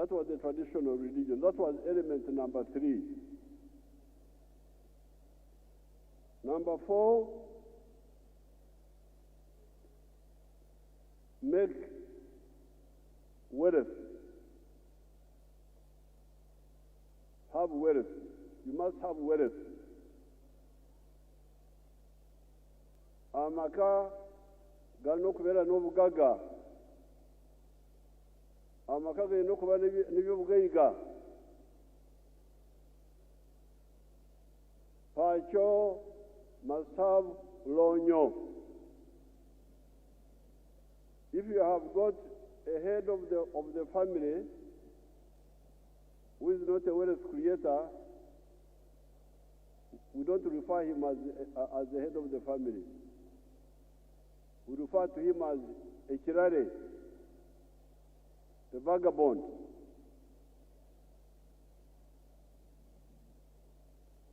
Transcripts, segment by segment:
That was the traditional religion. That was element number 3. Number 4, make wealth. Have wealth. You must have wealth. Amaka galina okubeera n'obugaga. Amaka galina okuba n'ebyobugayiga. Pacho must have lonyo. If you have got a head of the family who is not a wealth creator, we don't refer him as the head of the family. We refer to him as a kirare, a vagabond.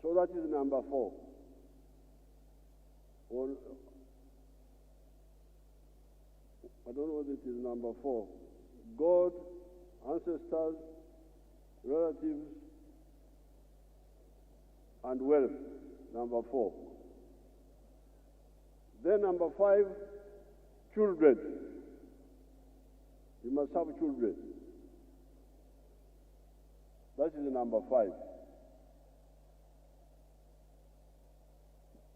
So that is number 4. Or, I don't know what it is, number 4. God, ancestors, relatives, and wealth, number 4. Then number 5, children. You must have children. That is number 5.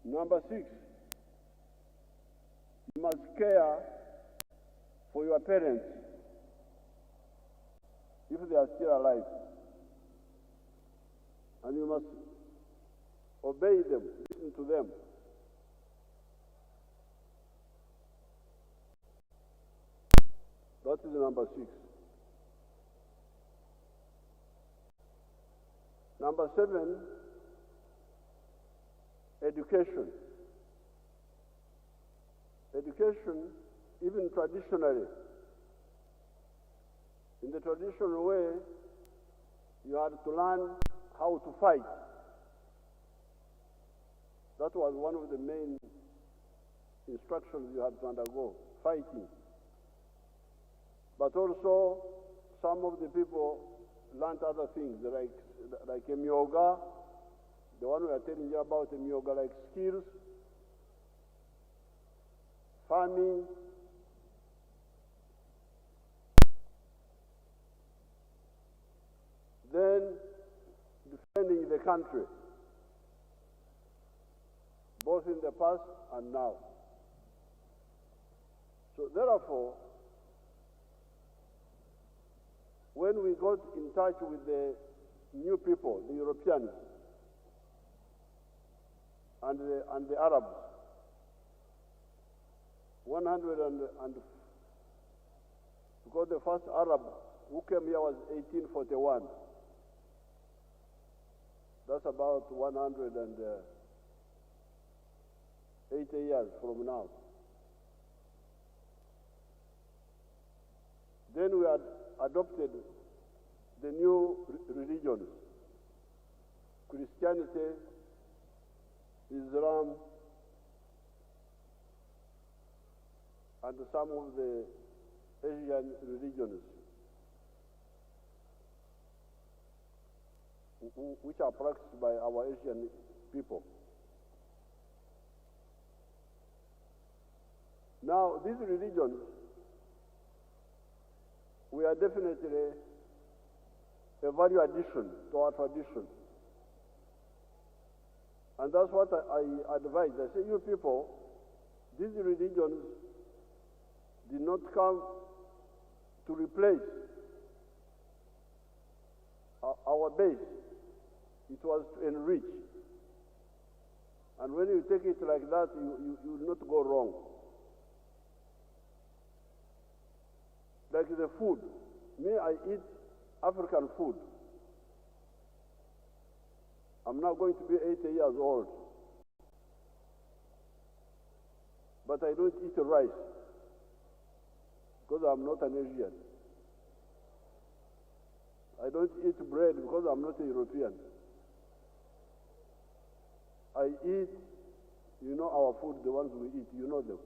Number 6, you must care for your parents if they are still alive. And you must obey them, listen to them. That is number 6. Number 7, education. Education, even traditionally, in the traditional way, you had to learn how to fight. That was one of the main instructions you had to undergo, fighting. But also, some of the people learned other things, like a myoga, the one we are telling you about, a myoga like skills, farming, then defending the country, both in the past and now. So therefore, when we got in touch with the new people, the Europeans, and the Arabs, because the first Arab who came here was 1841. That's about 180 years from now. Then we had adopted the new religions, Christianity, Islam, and some of the Asian religions, which are practiced by our Asian people. Now, these religions, we are definitely a value addition to our tradition. And that's what I advise. I say, you people, these religions did not come to replace our base. It was to enrich. And when you take it like that, you will not go wrong. Like the food. Me, I eat African food. I'm now going to be 80 years old. But I don't eat rice because I'm not an Asian. I don't eat bread because I'm not a European. I eat, you know our food, the ones we eat, you know them.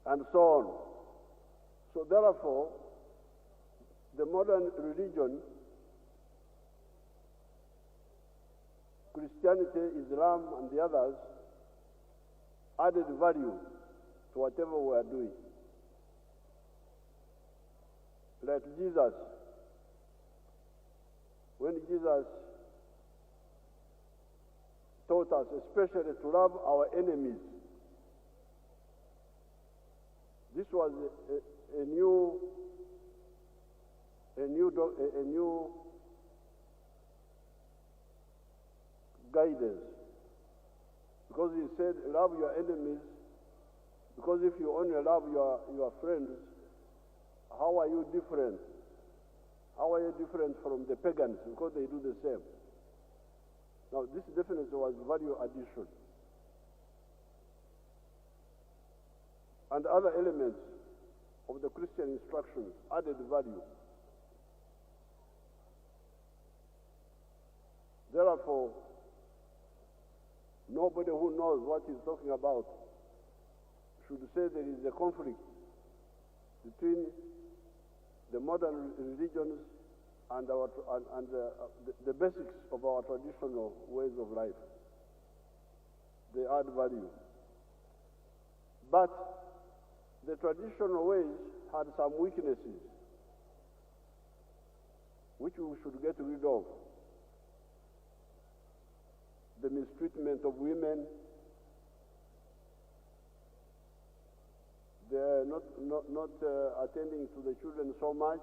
And so on. So therefore, the modern religion, Christianity, Islam, and the others, added value to whatever we are doing. Like Jesus, when Jesus taught us especially to love our enemies, this was a new guidance, because he said, love your enemies, because if you only love your friends, how are you different? How are you different from the pagans? Because they do the same. Now, this definitely was value addition. And other elements of the Christian instructions added value. Therefore, nobody who knows what he's talking about should say there is a conflict between the modern religions and the basics of our traditional ways of life. They add value. But the traditional ways had some weaknesses which we should get rid of. The mistreatment of women, they're not attending to the children so much.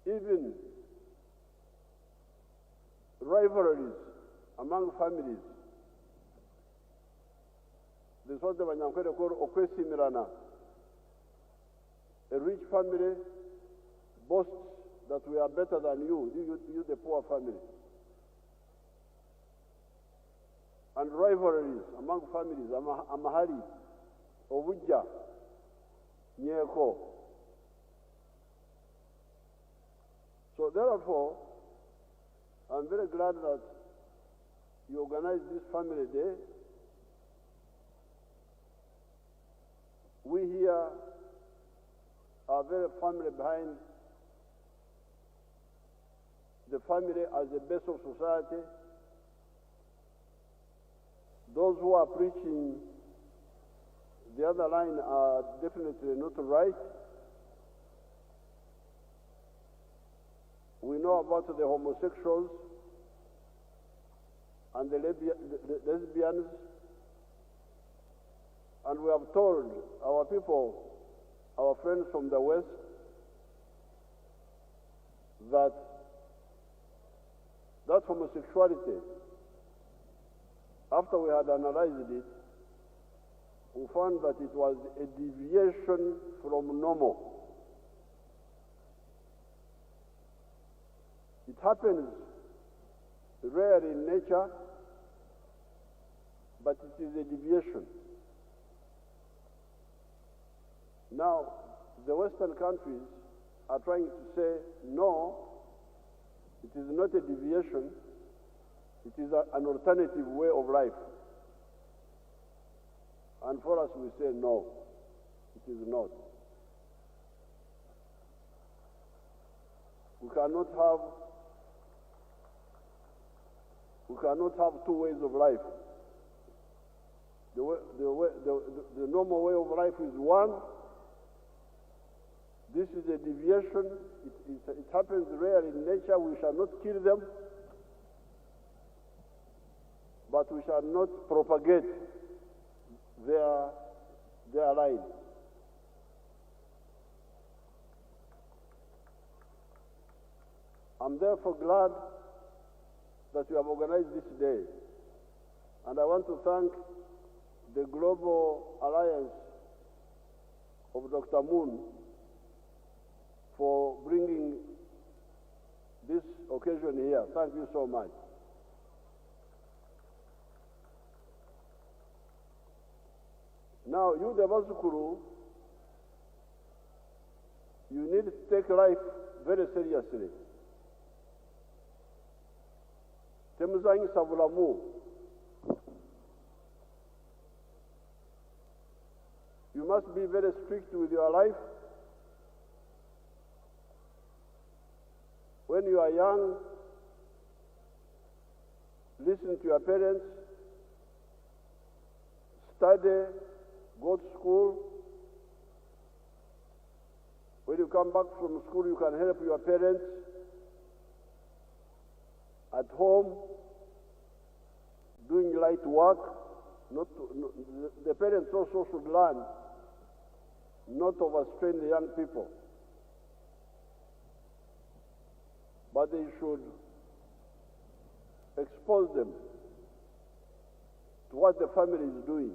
Even rivalries among families. This is what the Banyankwere call okwesimirana. A rich family boasts that we are better than you the poor family. And rivalries among families, amahari, obuja, nyeko. So therefore, I'm very glad that you organized this family day. We here are very firmly behind the family as the base of society. Those who are preaching the other line are definitely not right. We know about the homosexuals and the lesbians, and we have told our people, our friends from the West, that homosexuality, after we had analyzed it, we found that it was a deviation from normal. It happens rare in nature, but it is a deviation. Now, the Western countries are trying to say, no, it is not a deviation, it is an alternative way of life. And for us, we say, no, it is not. We cannot have two ways of life. The normal way of life is one. This is a deviation. It happens rare in nature. We shall not kill them, but we shall not propagate their line. I'm therefore glad that you have organized this day. And I want to thank the Global Alliance of Dr. Moon for bringing this occasion here. Thank you so much. Now, you, the Bazukuru, you need to take life very seriously. Temuzanyi savulamu. must be very strict with your life. When you are young, listen to your parents, study, go to school. When you come back from school, you can help your parents at home, doing light work. The parents also should learn not to overstrain the young people, but they should expose them to what the family is doing.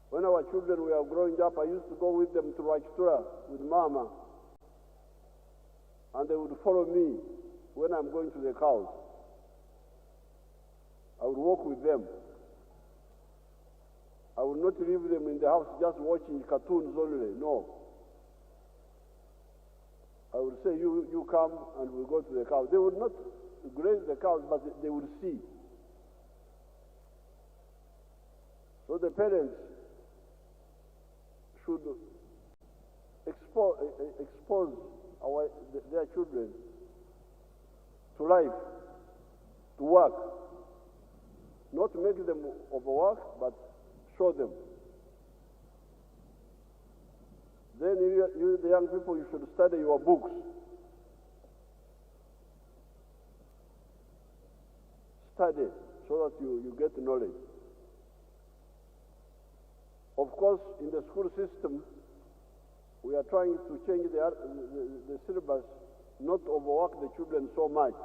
When our children were growing up, I used to go with them to Rajtura with Mama, and they would follow me when I'm going to the cows. I would walk with them. I would not leave them in the house just watching cartoons only. No. I would say, you come and we'll go to the cows. They would not graze the cows, but they would see. So the parents should expose their children to life, to work. Not make them overwork, but show them. Then you, the young people, you should study your books. Study so that you get knowledge. Of course, in the school system, we are trying to change the syllabus, not overwork the children so much,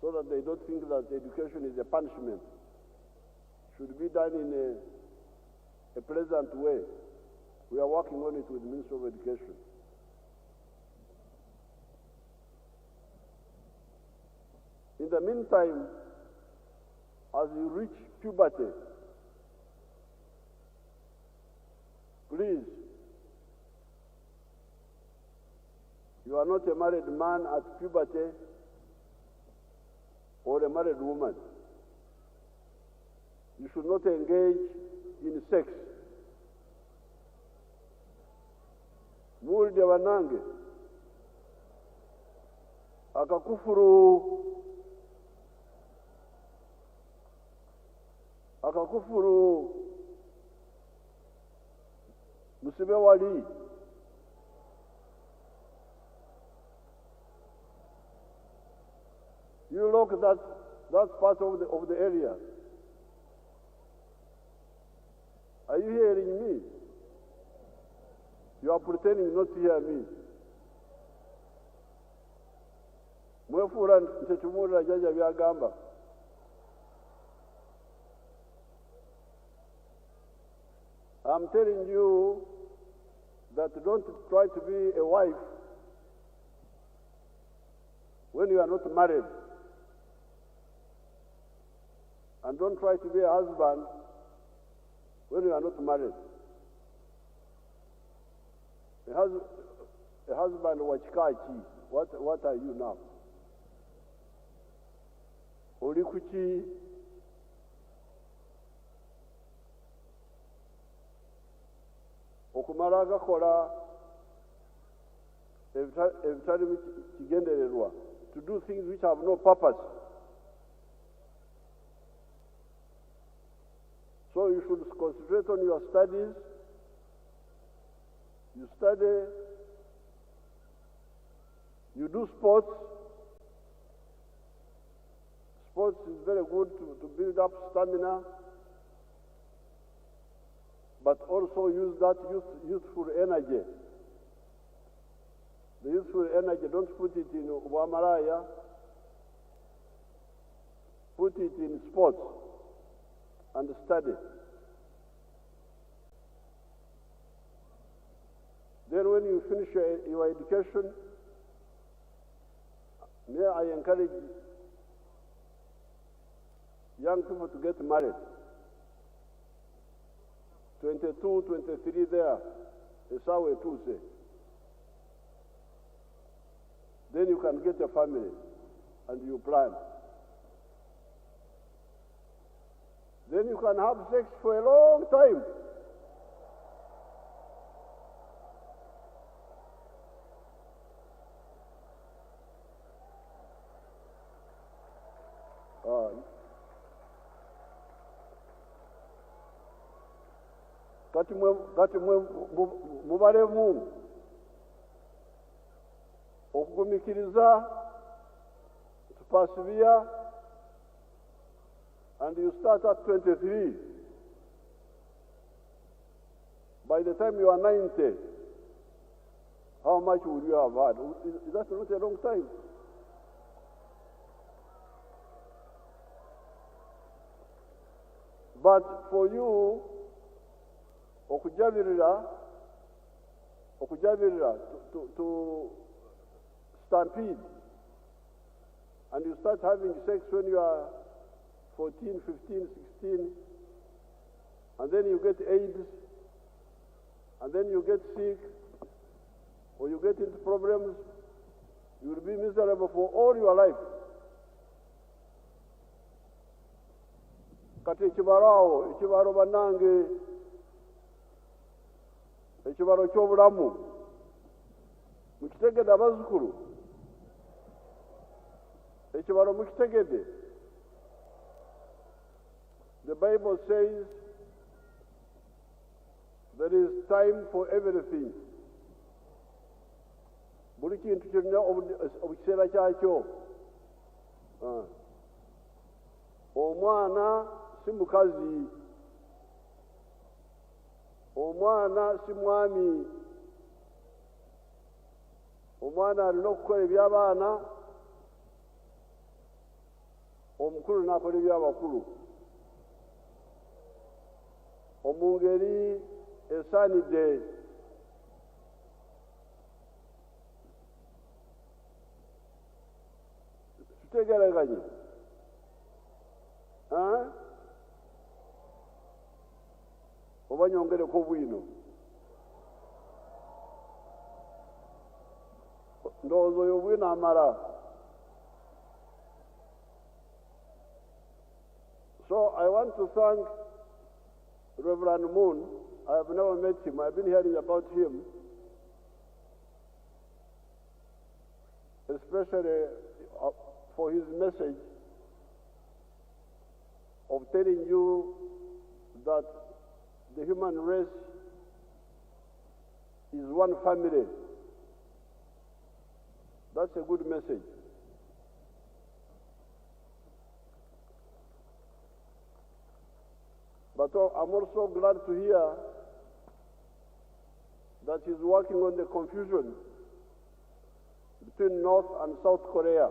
so that they don't think that education is a punishment. It should be done in a pleasant way. We are working on it with the Ministry of Education. In the meantime, as you reach puberty, please, you are not a married man at puberty or a married woman. You should not engage in sex. Mulde wanange akakufuru Museveni. You look at that's part of the area. Are you hearing me? You are pretending not to hear me. Mwefura ntetumura jaja byagamba. I'm telling you that don't try to be a wife when you are not married. And don't try to be a husband when you are not married. A husband wachikachi, what are you now? Olikuchi. Okumara gakola ebitali kigendererwa, to do things which have no purpose. So you should concentrate on your studies. You study, you do sports. Sports is very good to build up stamina, but also use that youthful energy. The youthful energy, don't put it in Ubamaraya, put it in sports and study. Then when you finish your education, may I encourage young people to get married. 22, 23 there, is how we too say. Then you can get a family and you plan. then you can have sex for a long time. Kati mubalemu okugumikiriza to persevere, and you start at 23. By the time you are 90, how much would you have had? Is that not a long time? But for you, okujabirira to stampede, and you start having sex when you are 14, 15, 16, and then you get AIDS, and then you get sick, or you get into problems, you will be miserable for all your life. Kati ekibaro banange, ekibaro ky'obulamu mukitegedde abazzukulu, ekibaro mukitegedde. The Bible says there is time for everything. Buli kintu kirina obukiseera kyakyo. Omwana si mukazi, omwana si mwami, omwana alina okukola eby'abaana, omukulu n'akola eby'abakulu mu ngeri esaanidde. Tutegeraganye oba nyongereko bwino? Ndowooza oyo bwino amala. So I want to thank Reverend Moon. I have never met him. I've been hearing about him, especially for his message of telling you that the human race is one family. That's a good message. But I'm also glad to hear that he's working on the confusion between North and South Korea.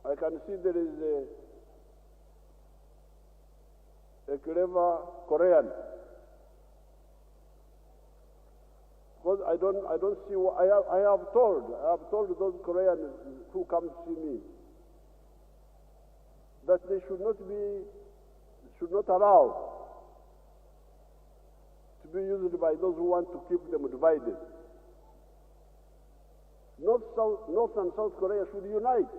I can see there is a clever Korean, because I don't see what I have told those Koreans who come to see me that they should not allow to be used by those who want to keep them divided. North and South Korea should unite.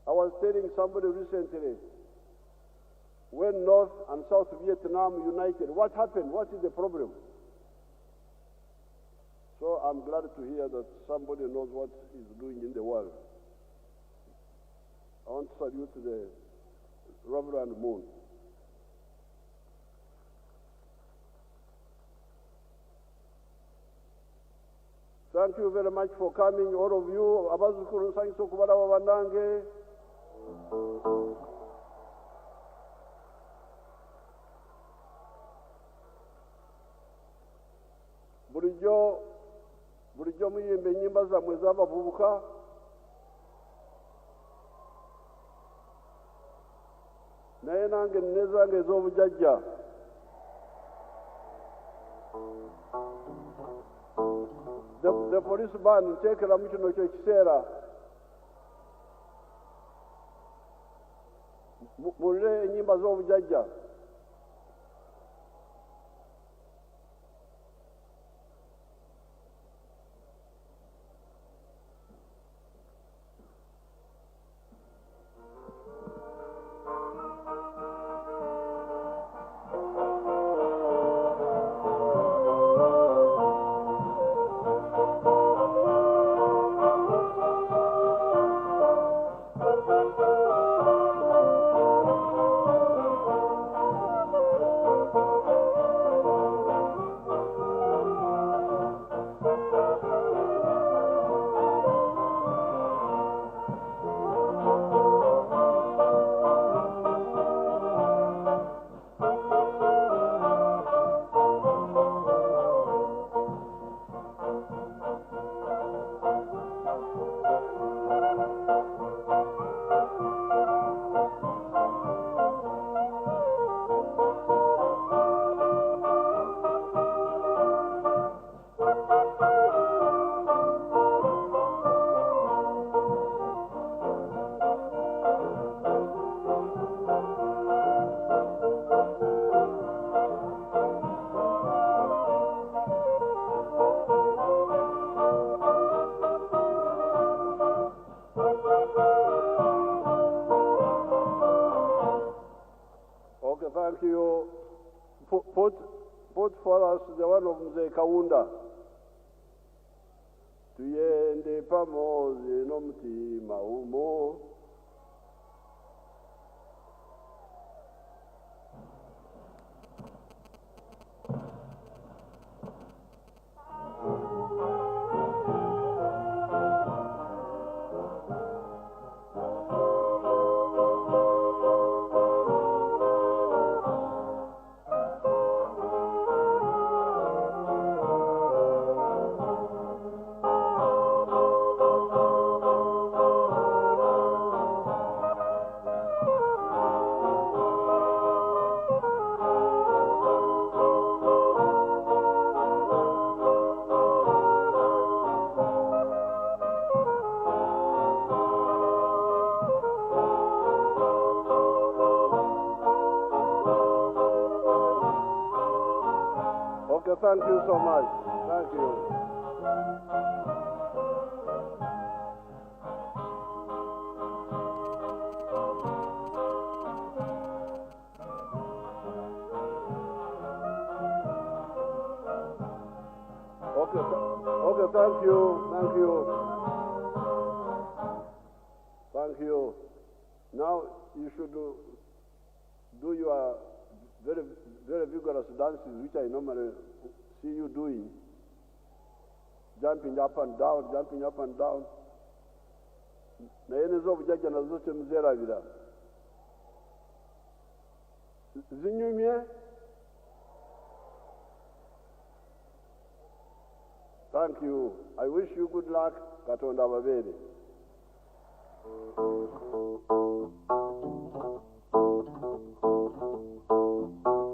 I was telling somebody recently, when North and South Vietnam united, what happened? What is the problem? So I'm glad to hear that somebody knows what he's doing in the world. I want to salute the Reverend Moon. Thank you very much for coming, all of you. Abazukuru nsanyusa okubalaba bannange. Bulijjo muyimba ennyimba zammwe ez'abavubuka. Naye nange nina zange ez'obujjajja. The police band nteekeramu kino kyo ekiseera. Mulire ennyimba z'obujjajja. us the one of Mzee Kaunda. Tuyende pamoja n'omutima umo. Okay, thank you so much. Thank you. Okay, thank you. Thank you. Thank you. Now you should do your very, very vigorous dances, which I normally see you doing. Jumping up and down, jumping up and down. Na yene zo bujaja na zote mzera bila. Zinyumye. Thank you. I wish you good luck. Katonda babere.